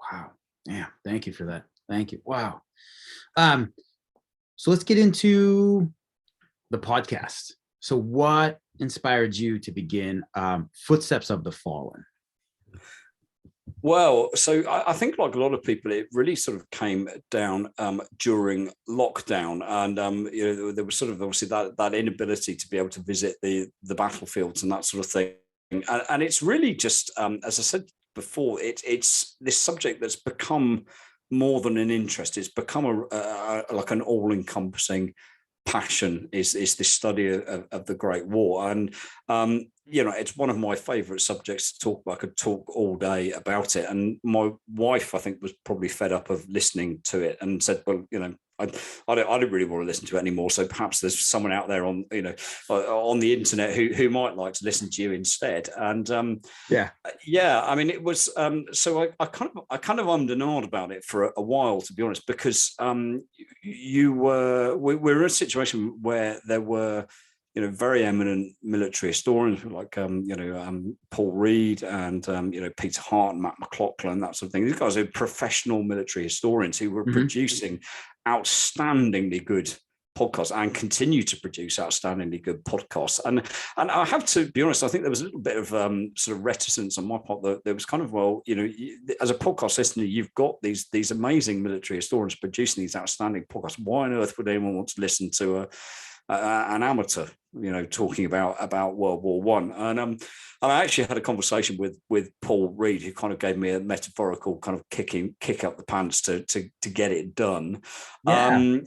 Wow. Yeah, thank you for that. Thank you. Wow. So let's get into the podcast. So what inspired you to begin Footsteps of the Fallen?
Well, so I think like a lot of people, it really sort of came down during lockdown, and there was sort of obviously that inability to be able to visit the battlefields and that sort of thing, and it's really just as I said before, it's this subject that's become more than an interest. It's become like an all-encompassing passion. Is this study of the Great War, and it's one of my favorite subjects to talk about. I could talk all day about it, and my wife, I think, was probably fed up of listening to it and said, well, I don't really want to listen to it anymore. So perhaps there's someone out there on the internet who might like to listen to you instead. And I mean, it was so I kind of ummed and ahed about it for a while, to be honest, because we were in a situation where there were very eminent military historians like Paul Reed and Peter Hart and Matt McLaughlin, that sort of thing. These guys are professional military historians who were producing outstandingly good podcasts and continue to produce outstandingly good podcasts. And I have to be honest, I think there was a little bit of sort of reticence on my part that there was kind of, well, as a podcast listener, you've got these amazing military historians producing these outstanding podcasts. Why on earth would anyone want to listen to an amateur, talking about World War One? And I actually had a conversation with Paul Reed, who kind of gave me a metaphorical kind of kick up the pants to get it done. I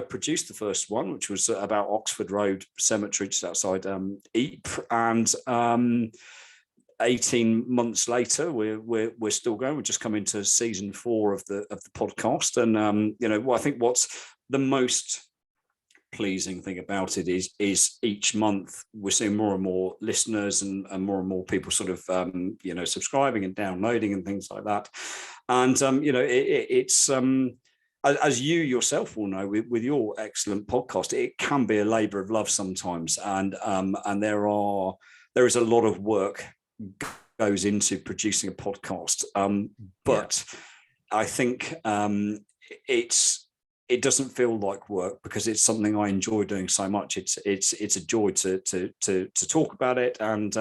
produced the first one, which was about Oxford Road Cemetery just outside Ypres, and 18 months later, we're still going. We're just coming to season 4 of the podcast, and I think what's the most pleasing thing about it is each month we're seeing more and more listeners and more people sort of subscribing and downloading and things like that. And it's as you yourself will know with your excellent podcast, it can be a labor of love sometimes, and there is a lot of work goes into producing a podcast, but I think it's it doesn't feel like work because it's something I enjoy doing so much. It's a joy to talk about it. And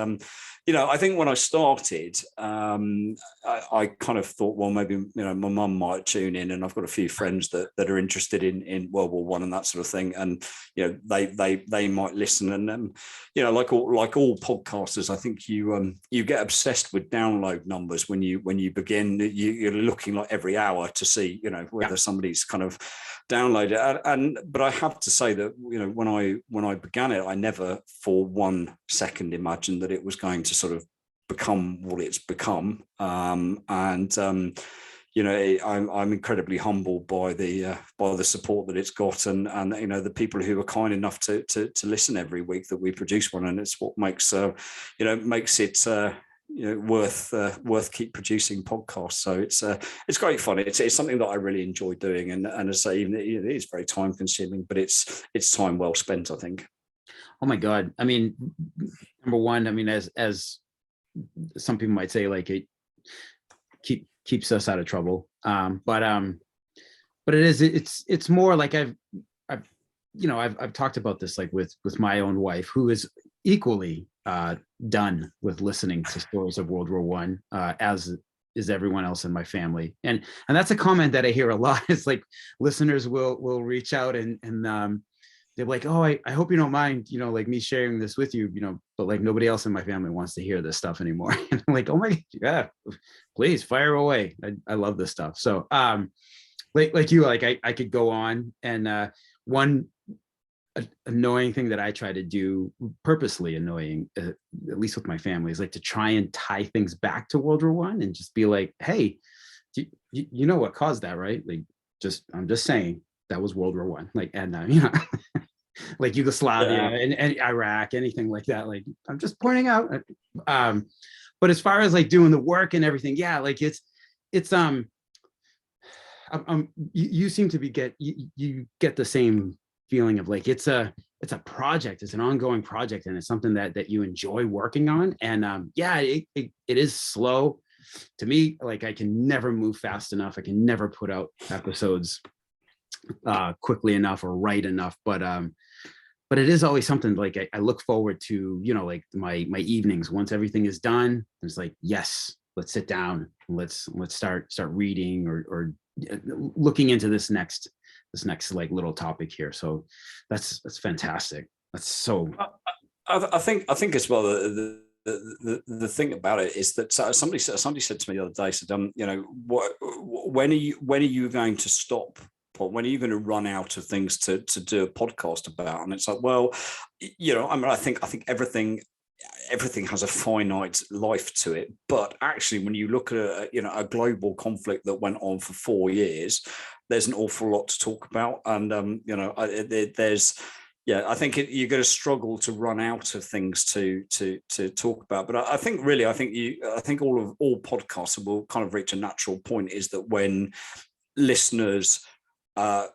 I think when I started, I kind of thought, well, maybe my mum might tune in, and I've got a few friends that are interested in World War One and that sort of thing, and they might listen. And like all podcasters, I think you get obsessed with download numbers when you begin. You're looking like every hour to see whether somebody's kind of downloaded. But I have to say that when I began it, I never for 1 second imagined that it was going to sort of become what it's become. I'm incredibly humbled by the support that it's got, and the people who are kind enough to listen every week that we produce one, and it's what makes it worth keep producing podcasts. So it's great fun. It's something that I really enjoy doing, and as I say, even it is very time consuming, but it's time well spent, I think.
Oh my God. I mean, number one, I mean, as some people might say, like, it keeps us out of trouble. But it's more like I've talked about this, like with my own wife, who is equally done with listening to stories of World War One, as is everyone else in my family. And that's a comment that I hear a lot. It's like listeners will reach out and they're like, oh, I hope you don't mind, like me sharing this with you, but like nobody else in my family wants to hear this stuff anymore. And I'm like, oh my God, yeah, please fire away. I love this stuff. So like you, like I could go on, and one annoying thing that I try to do, purposely annoying, at least with my family, is like to try and tie things back to World War One and just be like, hey, you know what caused that, right? Like, I'm just saying that was World War One, like, and like Yugoslavia and Iraq, anything like that. Like, I'm just pointing out. But as far as like doing the work and everything, yeah, like it's you seem to you get the same feeling of like it's a project, it's an ongoing project, and it's something that you enjoy working on. And it is slow to me. Like, I can never move fast enough. I can never put out episodes quickly enough or right enough, but it is always something like I look forward to, like my evenings once everything is done. It's like, yes, let's sit down, let's start reading or looking into this next like little topic here. So that's fantastic. That's so.
I think as well the thing about it is that somebody said to me the other day, said, when are you going to stop? When are you going to run out of things to do a podcast about? And it's like, well, I think everything has a finite life to it. But actually, when you look at a global conflict that went on for 4 years, there's an awful lot to talk about. And I think you're going to struggle to run out of things to talk about. But I think all podcasts will kind of reach a natural point, is that when listeners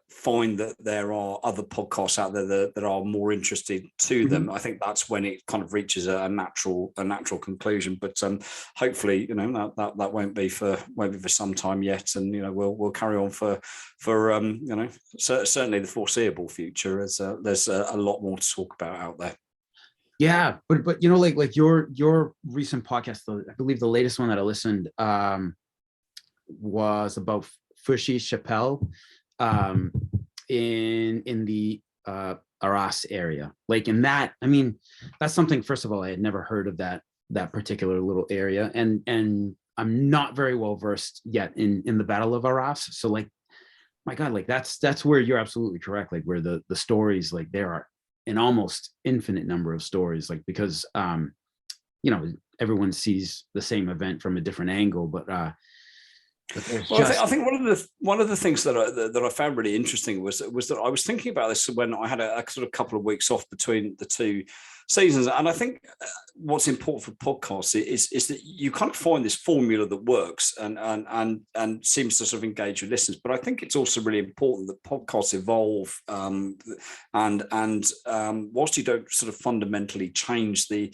find that there are other podcasts out there that are more interested to them, I think that's when it kind of reaches a natural conclusion. But hopefully, that won't be for some time yet, and we'll carry on for certainly the foreseeable future, as there's a lot more to talk about out there.
Yeah, but like your recent podcast, I believe the latest one that I listened was about Fushy Chappelle. In the Arras area, like in that, I mean, that's something, first of all, I had never heard of that particular little area, and I'm not very well versed yet in the Battle of Arras. So like, my God, like that's where you're absolutely correct, like where the stories, like there are an almost infinite number of stories, like because everyone sees the same event from a different angle, but
well, I think one of the things that I found really interesting was that I was thinking about this when I had a sort of couple of weeks off between the two seasons, and I think what's important for podcasts is that you kind of find this formula that works and seems to sort of engage your listeners. But I think it's also really important that podcasts evolve, and whilst you don't sort of fundamentally change the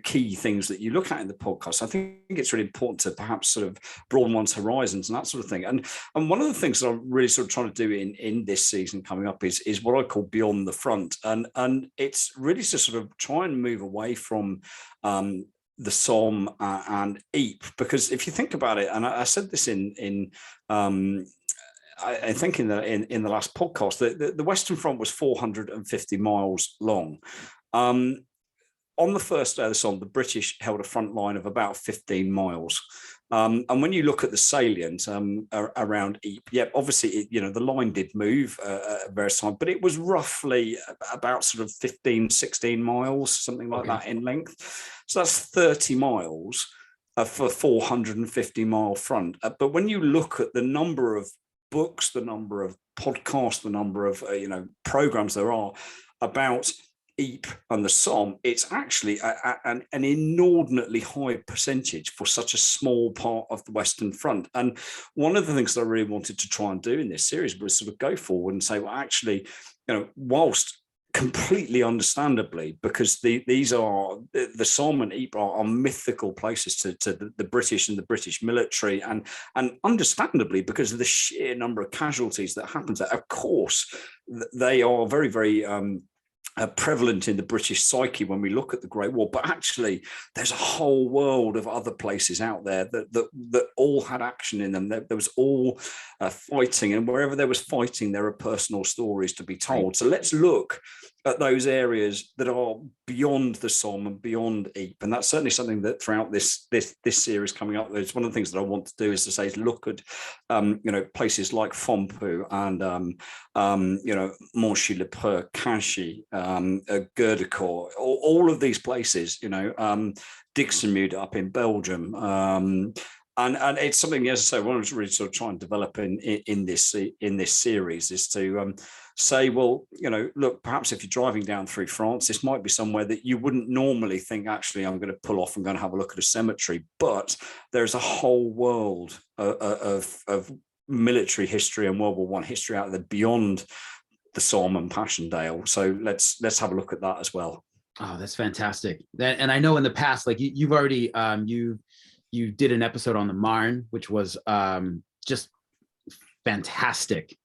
key things that you look at in the podcast, I think it's really important to perhaps sort of broaden one's horizons and that sort of thing. And one of the things that I'm really sort of trying to do in this season coming up is what I call beyond the front, and it's really to sort of try and move away from the Somme and Ypres, because if you think about it, and I said this I think in the last podcast, the Western Front was 450 miles long. On the first day of the Somme, the British held a front line of about 15 miles. And when you look at the salient around Ypres, obviously, the line did move at various times, but it was roughly about sort of 15, 16 miles, something like that in length. So that's 30 miles for 450-mile front. But when you look at the number of books, the number of podcasts, the number of programs there are about Ypres and the Somme, it's actually an inordinately high percentage for such a small part of the Western Front. And one of the things that I really wanted to try and do in this series was sort of go forward and say, well, actually, whilst completely understandably, because these are the Somme and Ypres are mythical places to the British and the British military, and understandably because of the sheer number of casualties that happens. Of course, they are very, very prevalent in the British psyche when we look at the Great War, but actually there's a whole world of other places out there that all had action in them. There was all fighting, and wherever there was fighting, there are personal stories to be told. So let's look at those areas that are beyond the Somme and beyond Ypres, and that's certainly something that throughout this series coming up, it's one of the things that I want to do is to say look at places like Fontpou and Monchy-le-Preux, Canchy, Gerdecourt, all of these places, Dixon up in Belgium, and it's something, as I say, what I was really sort of trying to develop in this series is to say, well, look, perhaps if you're driving down through France, this might be somewhere that you wouldn't normally think, actually, I'm going to pull off and going to have a look at a cemetery, but there's a whole world of military history and World War I history out there beyond the Somme and Passchendaele. So let's have a look at that as well.
Oh, that's fantastic. And I know in the past, like you've already you did an episode on the Marne, which was just fantastic.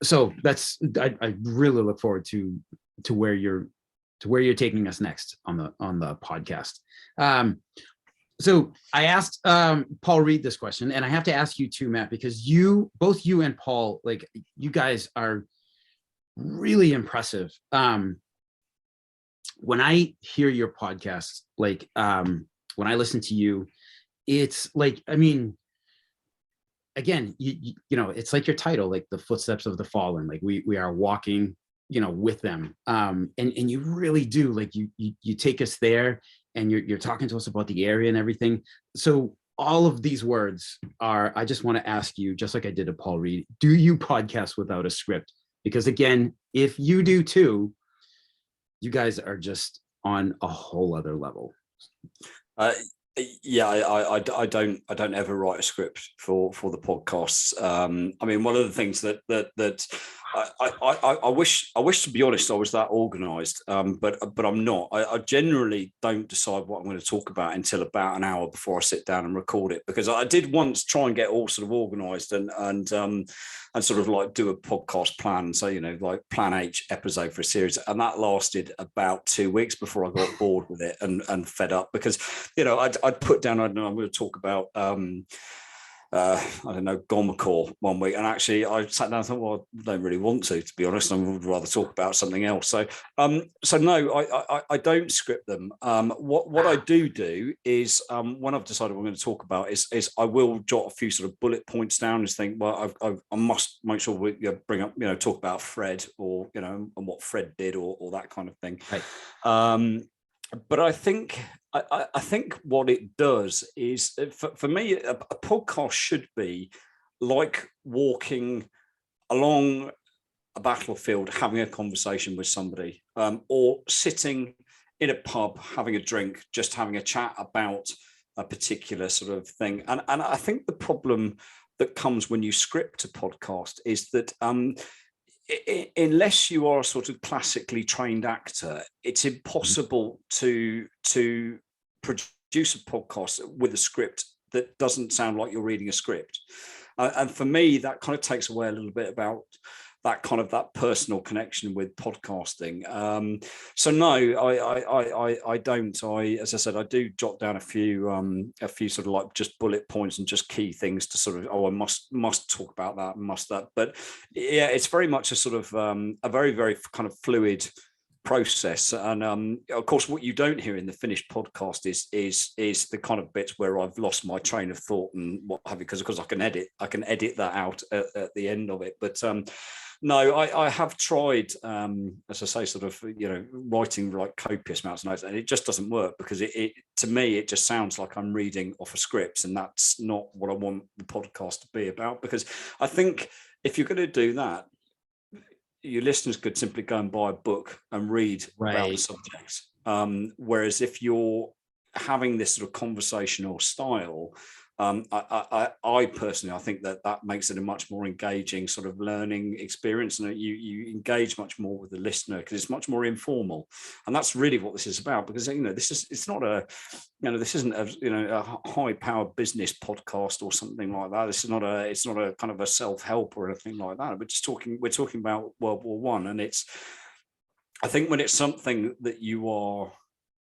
So I really look forward to where you're taking us next on the podcast. So I asked Paul Reed this question, and I have to ask you too, Matt, because both you and Paul, like you guys are really impressive. When I hear your podcast, like when I listen to you, it's like, I mean, again, you know, it's like your title, like the footsteps of the fallen, like we are walking, with them. And you really do, like you take us there, and you're talking to us about the area and everything. So all of these words are, I just want to ask you, just like I did to Paul Reed, do you podcast without a script? Because again, if you do too, you guys are just on a whole other level.
Yeah, I don't ever write a script for the podcasts. I mean, one of the things that I wish, to be honest, I was that organized, but I'm not. I generally don't decide what I'm going to talk about until about an hour before I sit down and record it, because I did once try and get all sort of organized and sort of like do a podcast plan. So, like plan H episode for a series. And that lasted about 2 weeks before I got bored with it and fed up, because, I'd put down, I don't know, I'm going to talk about, I don't know, Gomacore one week. And actually I sat down and thought, well, I don't really want to be honest. I would rather talk about something else. So no, I don't script them. What I do is when I've decided what I'm going to talk about is I will jot a few sort of bullet points down and think, well, I must make sure we bring up, talk about Fred or, and what Fred did or that kind of thing. Right. But I think what it does is, for me, a podcast should be like walking along a battlefield, having a conversation with somebody, or sitting in a pub, having a drink, just having a chat about a particular sort of thing. And I think the problem that comes when you script a podcast is that unless you are a sort of classically trained actor, it's impossible to produce a podcast with a script that doesn't sound like you're reading a script. And for me, that kind of takes away a little bit about that personal connection with podcasting. So no, I don't. As I said, I do jot down a few sort of like just bullet points and just key things to sort of, I must talk about that, must that. But yeah, it's very much a sort of a very, very kind of fluid process. And of course, what you don't hear in the finished podcast is the kind of bits where I've lost my train of thought and what have you, because I can edit that out at the end of it. But no, I have tried, as I say, sort of, writing like copious amounts of notes, and it just doesn't work, because it to me, it just sounds like I'm reading off a script, and that's not what I want the podcast to be about. Because I think if you're going to do that, your listeners could simply go and buy a book and read about the subject. Whereas if you're having this sort of conversational style, I personally, I think that makes it a much more engaging sort of learning experience, and you engage much more with the listener because it's much more informal, and that's really what this is about. Because this isn't a high-powered business podcast or something like that. It's not a kind of a self-help or anything like that. We're talking about World War I, and I think when it's something that you are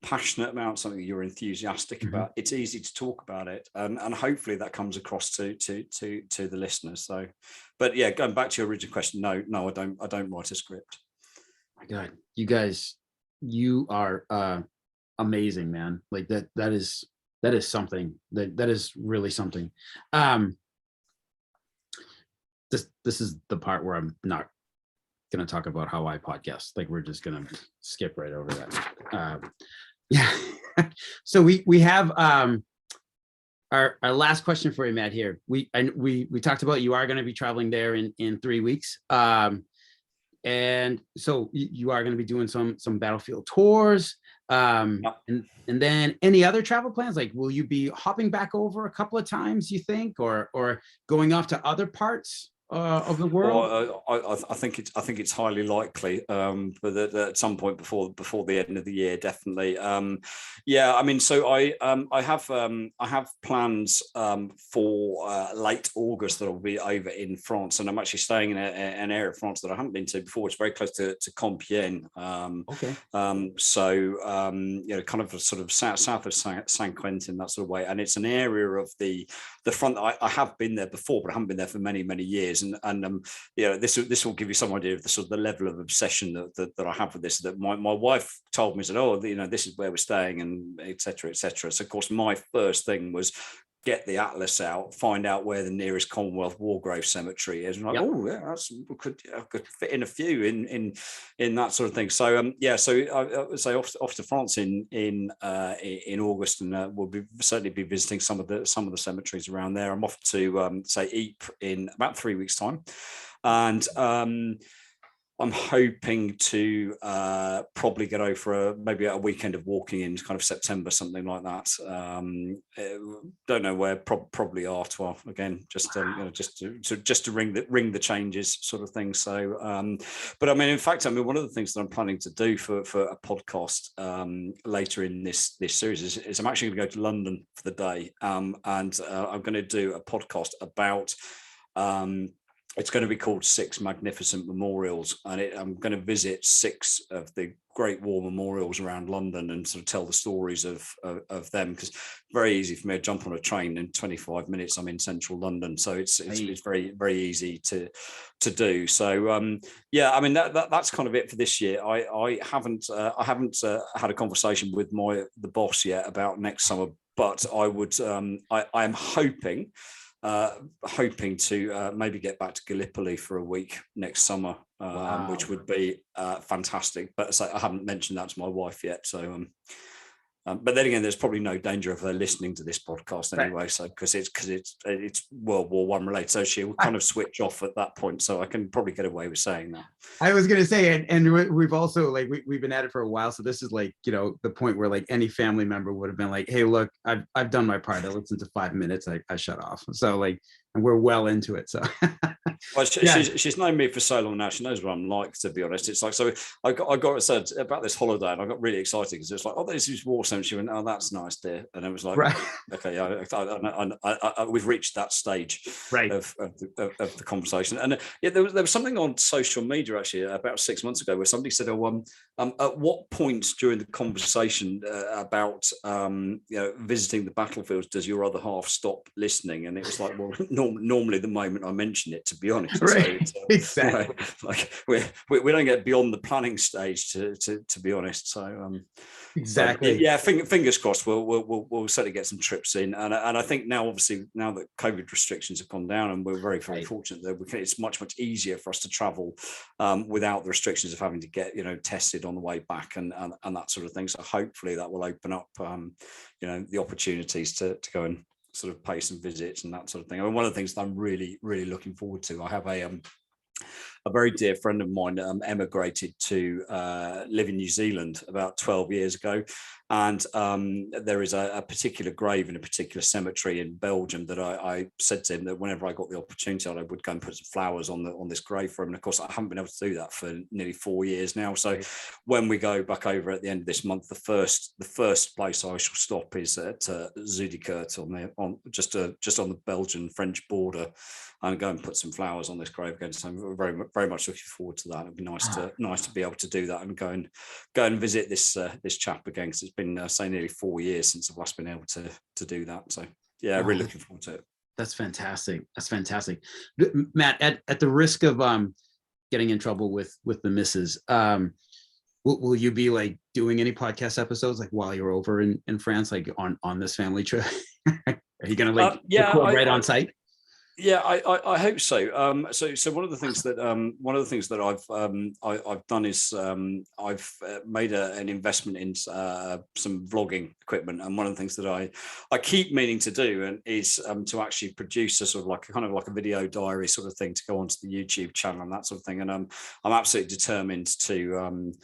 passionate about, something you're enthusiastic about, it's easy to talk about it, and hopefully that comes across to the listeners. So, but yeah, going back to your original question, no, I don't write a script.
My God, you guys, you are amazing, man. Like that is something that is really something. This is the part where I'm not going to talk about how I podcast. Like, we're just going to skip right over that. Yeah. So we have our last question for you, Matt, here. We talked about you are going to be traveling there in 3 weeks. And so you are going to be doing some battlefield tours. And then any other travel plans? Like, will you be hopping back over a couple of times, you think, or going off to other parts of the world?
Well, I think it's highly likely, but at some point before the end of the year, definitely. Yeah, I mean, so I have plans for late August that I'll be over in France, and I'm actually staying in an area of France that I haven't been to before. It's very close to Compiègne.
Okay.
So kind of sort of south of Saint Quentin, that sort of way, and it's an area of the front. I have been there before, but I haven't been there for many years. And this will give you some idea of the sort of the level of obsession that I have with this. That my wife told me, said, "Oh, this is where we're staying," and etc. etc. So of course, my first thing was get the atlas out, find out where the nearest Commonwealth War Grave cemetery is. And I'm like, oh yeah, I could fit in a few in that sort of thing. So so I would say off to France in August, and we'll certainly be visiting some of the cemeteries around there. I'm off to say Ypres in about 3 weeks' time, and I'm hoping to probably get over for maybe a weekend of walking in kind of September, something like that. Don't know where, probably Artois again, just to ring the changes sort of thing. So, but I mean, in fact, one of the things that I'm planning to do for a podcast later in this series is I'm actually going to go to London for the day, and I'm going to do a podcast about. It's going to be called 6 Magnificent Memorials, and I'm going to visit 6 of the Great War memorials around London and sort of tell the stories of them, because very easy for me to jump on a train in 25 minutes. I'm in central London, so it's very, very easy to do. So yeah, I mean that's kind of it for this year. I haven't had a conversation with the boss yet about next summer, but I would I'm hoping to maybe get back to Gallipoli for a week next summer, which would be fantastic. But I haven't mentioned that to my wife yet. So, but then again, there's probably no danger of her listening to this podcast anyway. Right. So because it's World War I related, so she'll kind of switch off at that point. So I can probably get away with saying that.
I was going to say, and we've also we've been at it for a while, so this is the point where any family member would have been like, "Hey, look, I've done my part. I listened to 5 minutes. I shut off." So and we're well into it. So
Well,
yeah,
she's known me for so long now. She knows what I'm like, to be honest. It's like, so I got said about this holiday, and I got really excited because it's like, oh, this is Warsaw. She went, oh, that's nice, dear. And it was like,
right,
okay, we've reached that stage
right.
of the conversation. And yeah, there was something on social media actually about 6 months ago where somebody said, oh, at what point during the conversation about visiting the battlefields does your other half stop listening? And it was like, well, normally the moment I mention it, to be honest.
Right.
So
Exactly.
like we don't get beyond the planning stage, to be honest. So but
Exactly.
yeah, fingers crossed. We'll certainly get some trips in, and I think now, obviously, now that COVID restrictions have gone down, and we're very
Right.
fortunate that it's much easier for us to travel without the restrictions of having to get tested on the way back and that sort of thing. So hopefully that will open up the opportunities to go and sort of pay some visits and that sort of thing. I mean, one of the things that I'm really looking forward to, I have a very dear friend of mine emigrated to live in New Zealand about 12 years ago. And there is a particular grave in a particular cemetery in Belgium that I said to him that whenever I got the opportunity, I would go and put some flowers on this grave for him. And of course, I haven't been able to do that for nearly 4 years now. So when we go back over at the end of this month, the first place I shall stop is at Zudikert on just on the Belgian-French border, and go and put some flowers on this grave again. So I'm very much looking forward to that. It'd be nice to be able to do that and go and visit this chap again, because it's been say nearly 4 years since I've last been able to do that. So yeah, really looking forward to it.
That's fantastic. That's fantastic. Matt, at the risk of getting in trouble with the missus, will you be like doing any podcast episodes like while you're over in France, like on this family trip? Are you gonna like record right on site?
Yeah, I hope so. So one of the things that I've done is I've made an investment in some vlogging equipment, and one of the things that I keep meaning to do is to actually produce a sort of like a video diary sort of thing to go onto the YouTube channel and that sort of thing. And I'm absolutely determined to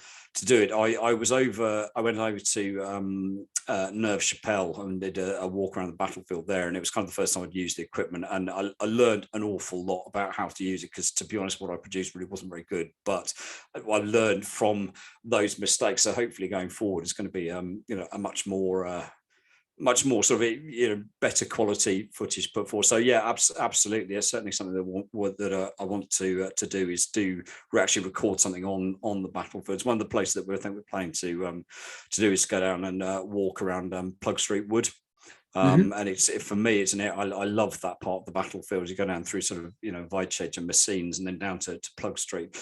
do it. I went over to Neuve Chapelle and did a walk around the battlefield there, and it was kind of the first time I'd used the equipment, and I learned an awful lot about how to use it, because to be honest, what I produced really wasn't very good, but I learned from those mistakes. So hopefully going forward, it's going to be a much more sort of better quality footage put forward. So yeah, absolutely, it's certainly something that I want to do, is actually record something on the battlefields. One of the places that I think we're planning to do is go down and walk around Plug Street Wood. And for me, it's I love that part of the battlefield. You go down through sort of Weitschage and Messines, and then down to Plug Street.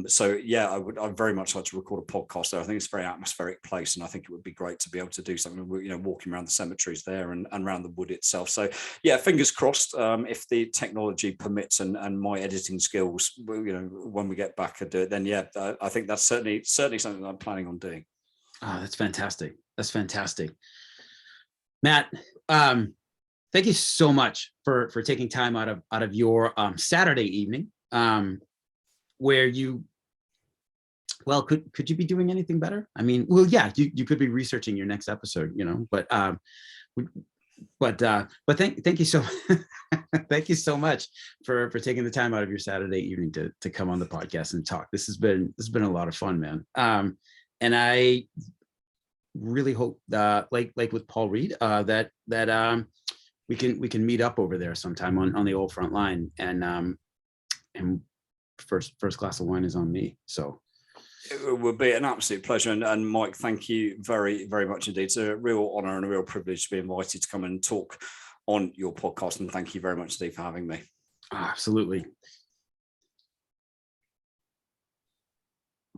So yeah, I'd very much like to record a podcast there. I think it's a very atmospheric place, and I think it would be great to be able to do something, walking around the cemeteries there and around the wood itself. So yeah, fingers crossed, if the technology permits and my editing skills, when we get back and do it, then yeah, I think that's certainly something that I'm planning on doing.
Oh, that's fantastic. That's fantastic. Matt, thank you so much for taking time out of your Saturday evening, where you, well, could you be doing anything better? I mean, well, yeah, you could be researching your next episode, but thank you so thank you so much for taking the time out of your Saturday evening to come on the podcast and talk. This has been a lot of fun, man. And I really hope like with Paul Reed, that we can meet up over there sometime on the old front line, and first glass of wine is on me. So
it would be an absolute pleasure. And Mike, thank you very much indeed. It's a real honor and a real privilege to be invited to come and talk on your podcast, and thank you very much, Steve, for having me.
absolutely.